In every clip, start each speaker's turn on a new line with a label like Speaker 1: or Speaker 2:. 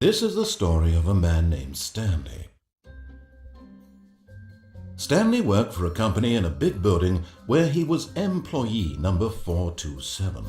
Speaker 1: This is the story of a man named Stanley. Stanley worked for a company in a big building where he was employee number 427.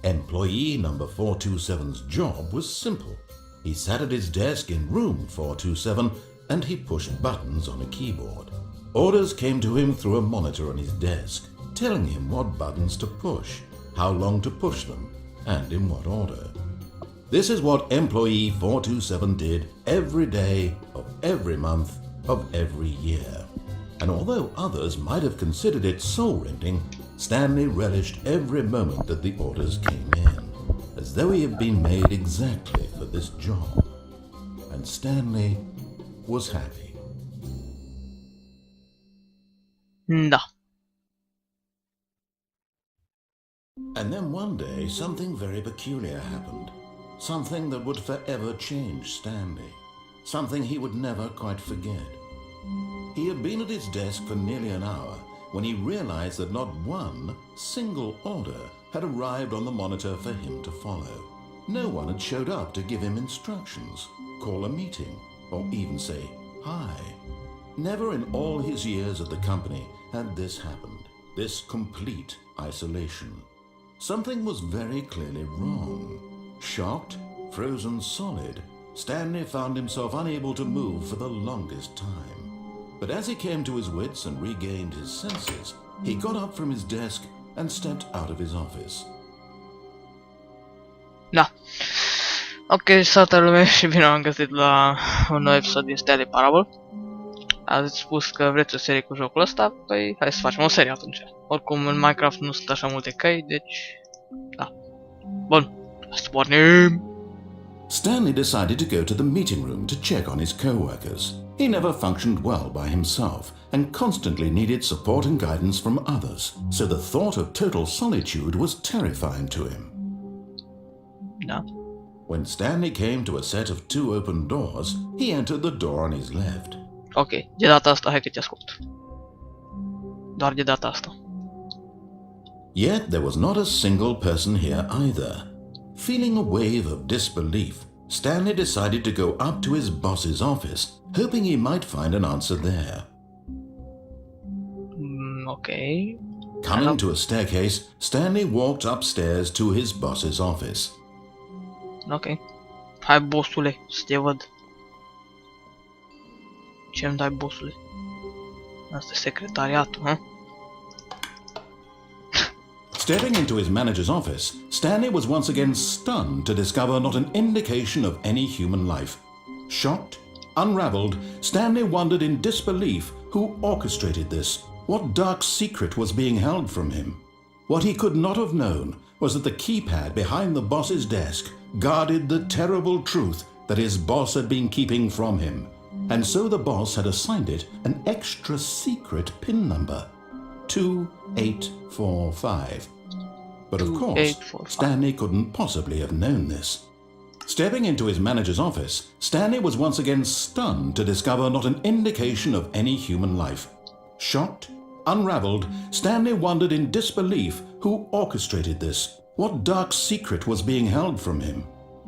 Speaker 1: Employee number 427's job was simple. He sat at his desk in room 427 and he pushed buttons on a keyboard. Orders came to him through a monitor on his desk, telling him what buttons to push, how long to push them, and in what order. This is what employee 427 did every day of every month of every year. And although others might have considered it soul-rending, Stanley relished every moment that the orders came in, as though he had been made exactly for this job. And Stanley was happy.
Speaker 2: Da.
Speaker 1: And then one day, something very peculiar happened. Something that would forever change Stanley. Something he would never quite forget. He had been at his desk for nearly an hour when he realized that not one single order had arrived on the monitor for him to follow. No one had showed up to give him instructions, call a meeting, or even say hi. Never in all his years at the company had this happened, this complete isolation. Something was very clearly wrong. Shocked, frozen solid, Stanley found himself unable to move for the longest time. But as he came to his wits and regained his senses, he got up from his desk and stepped out of his office.
Speaker 2: Da. Ok, salutare lume și bine am găsit la un nou episod din Stanley Parable. Ați spus că vreți o serie cu jocul ăsta? Păi hai să facem o serie atunci. Oricum în Minecraft nu sunt așa multe căi, deci... Da. Bun, să pornim!
Speaker 1: Stanley decided to go to the meeting room to check on his co-workers. He never functioned well by himself and constantly needed support and guidance from others, so the thought of total solitude was terrifying to him.
Speaker 2: Da.
Speaker 1: When Stanley came to a set of 2 open doors, he entered the door on his left.
Speaker 2: Ok, de data asta hai că te ascult. Doar de data asta.
Speaker 1: Yet there was not a single person here either. Feeling a wave of disbelief, Stanley decided to go up to his boss's office, hoping he might find an answer there.
Speaker 2: Ok.
Speaker 1: Coming to a staircase, Stanley walked upstairs to his boss's office.
Speaker 2: Ok. Hai, bossule, să te văd. Ce-mi dai, bossule? Asta e secretariatul, hă?
Speaker 1: Stepping into his manager's office, Stanley was once again stunned to discover not an indication of any human life. Shocked, unraveled, Stanley wondered in disbelief who orchestrated this, what dark secret was being held from him. What he could not have known was that the keypad behind the boss's desk guarded the terrible truth that his boss had been keeping from him, and so the boss had assigned it an extra secret PIN number. 2845. But of course, Stanley couldn't possibly have known this. Stepping into his manager's office, Stanley was once again stunned to discover not an indication of any human life. Shocked, unraveled, Stanley wondered in disbelief who orchestrated this, what dark secret was being held from him.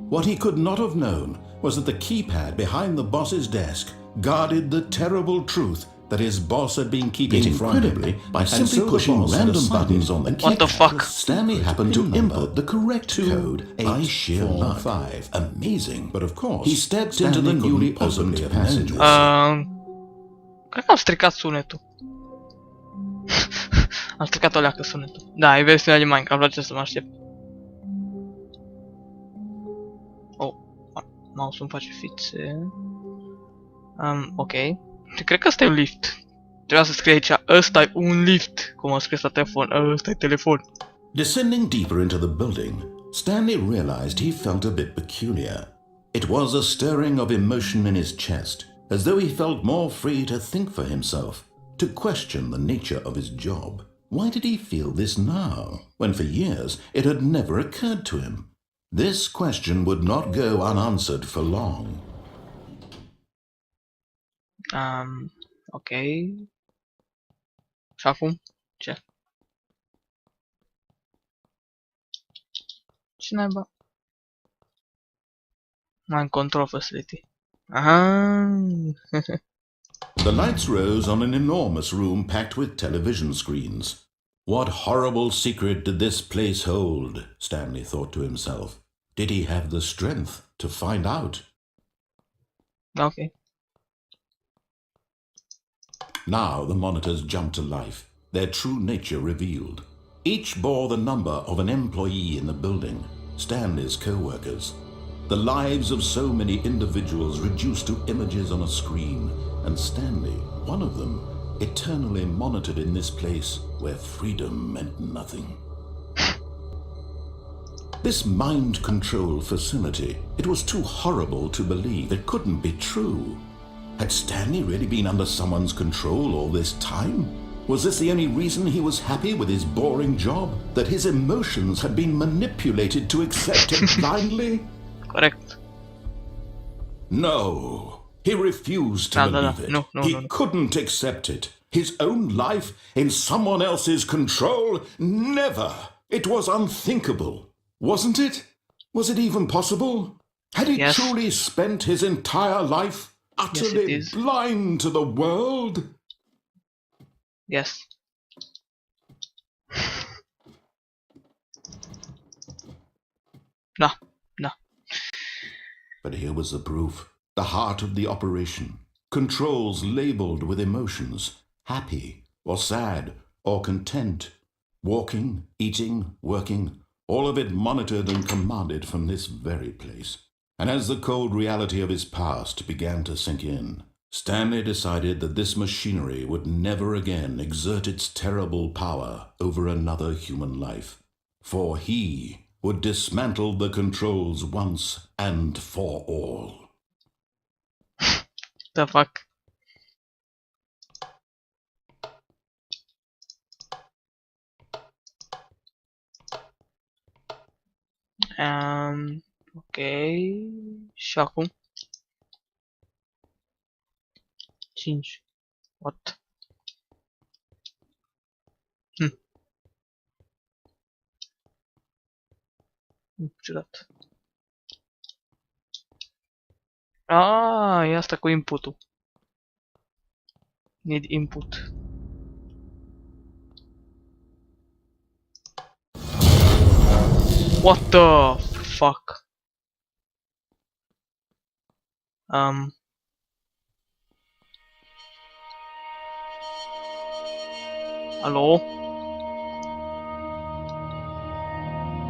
Speaker 1: What he could not have known was that the keypad behind the boss's desk guarded the terrible truth that his boss had been keeping incredibly from him, by simply pushing random buttons on the keypad.
Speaker 2: What the fuck?
Speaker 1: Stanley happened to input the correct code by sheer luck. Amazing, but of course, he stepped into the newly opened passage.
Speaker 2: Cred că am stricat sunetul. Am stricat o leacă sunetul. Da, e versiunea de Minecraft, la ce să mă aștept. Oh, mouse-ul îmi face fițe. Ok. Cred că ăsta e un lift. Trebuia să scrie aici, ăsta e un lift. Cum a scris la telefon, ăsta e telefon.
Speaker 1: Descending deeper into the building, Stanley realized he felt a bit peculiar. It was a stirring of emotion in his chest, as though he felt more free to think for himself, to question the nature of his job. Why did he feel this now, when for years it had never occurred to him? This question would not go unanswered for long.
Speaker 2: Ok. Și acum? Ce? Ce naiba? Mind control facility. Aha.
Speaker 1: The lights rose on an enormous room packed with television screens. What horrible secret did this place hold? Stanley thought to himself. Did he have the strength to find out?
Speaker 2: Okay.
Speaker 1: Now the monitors jumped to life, their true nature revealed. Each bore the number of an employee in the building, Stanley's co-workers. The lives of so many individuals reduced to images on a screen, and Stanley, one of them, eternally monitored in this place where freedom meant nothing. This mind control facility, it was too horrible to believe. It couldn't be true. Had Stanley really been under someone's control all this time? Was this the only reason he was happy with his boring job? That his emotions had been manipulated to accept him blindly?
Speaker 2: Correct.
Speaker 1: No. He refused to believe it.
Speaker 2: No.
Speaker 1: He couldn't accept it. His own life in someone else's control? Never. It was unthinkable. Wasn't it? Was it even possible? Had he truly spent his entire life utterly blind to the world?
Speaker 2: Yes. No.
Speaker 1: But here was the proof. The heart of the operation. Controls labeled with emotions. Happy, or sad, or content. Walking, eating, working. All of it monitored and commanded from this very place. And as the cold reality of his past began to sink in, Stanley decided that this machinery would never again exert its terrible power over another human life. For he would dismantle the controls once and for all.
Speaker 2: The fuck? Ok. Și acum? 5. What? Ciudat. E asta cu input-ul. Need input. What the fuck? Hello?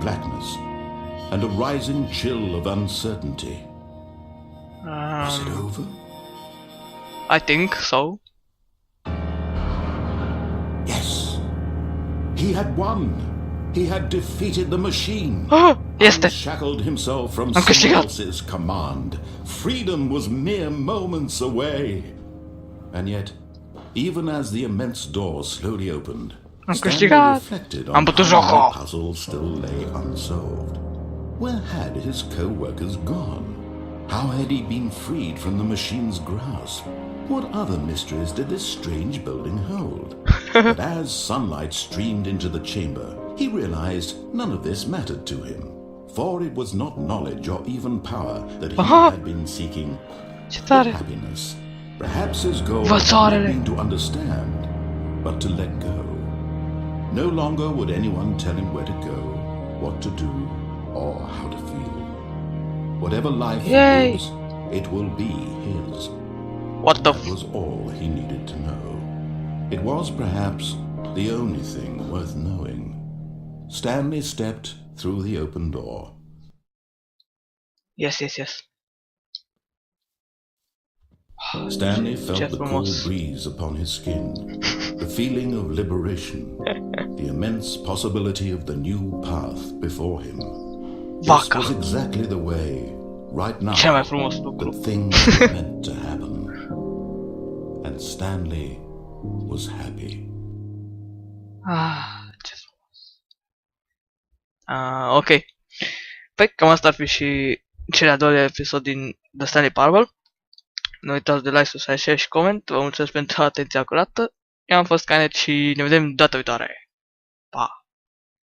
Speaker 1: Blackness and a rising chill of uncertainty. Was it over?
Speaker 2: I think so.
Speaker 1: Yes. He had won. He had defeated the machine.
Speaker 2: Este.
Speaker 1: Shackled himself from someone else's command. Freedom was mere moments away. And yet, even as the immense door slowly opened, Stanley reflected on how the puzzle still lay unsolved. Where had his co-workers gone? How had he been freed from the machine's grasp? What other mysteries did this strange building hold? But as sunlight streamed into the chamber, he realized none of this mattered to him. For it was not knowledge or even power that he had been seeking, but happiness. Perhaps his goal had not been to understand, but to let go. No longer would anyone tell him where to go, what to do, or how to feel. Whatever life is, it will be his. That was all he needed to know. It was perhaps the only thing worth knowing. Stanley stepped through the open door.
Speaker 2: Yes.
Speaker 1: Stanley felt the cool breeze upon his skin, the feeling of liberation, the immense possibility of the new path before him. This was exactly the way, right now, that things were meant to happen. And Stanley was happy.
Speaker 2: Just was. Ok. Păi cam asta ar fi și cele a doilea episod din The Stanley Parable. Nu uitați de like, subscribe, share și coment. Vă mulțumesc pentru atenția acurată. Eu am fost Canet și ne vedem data viitoare. Pa!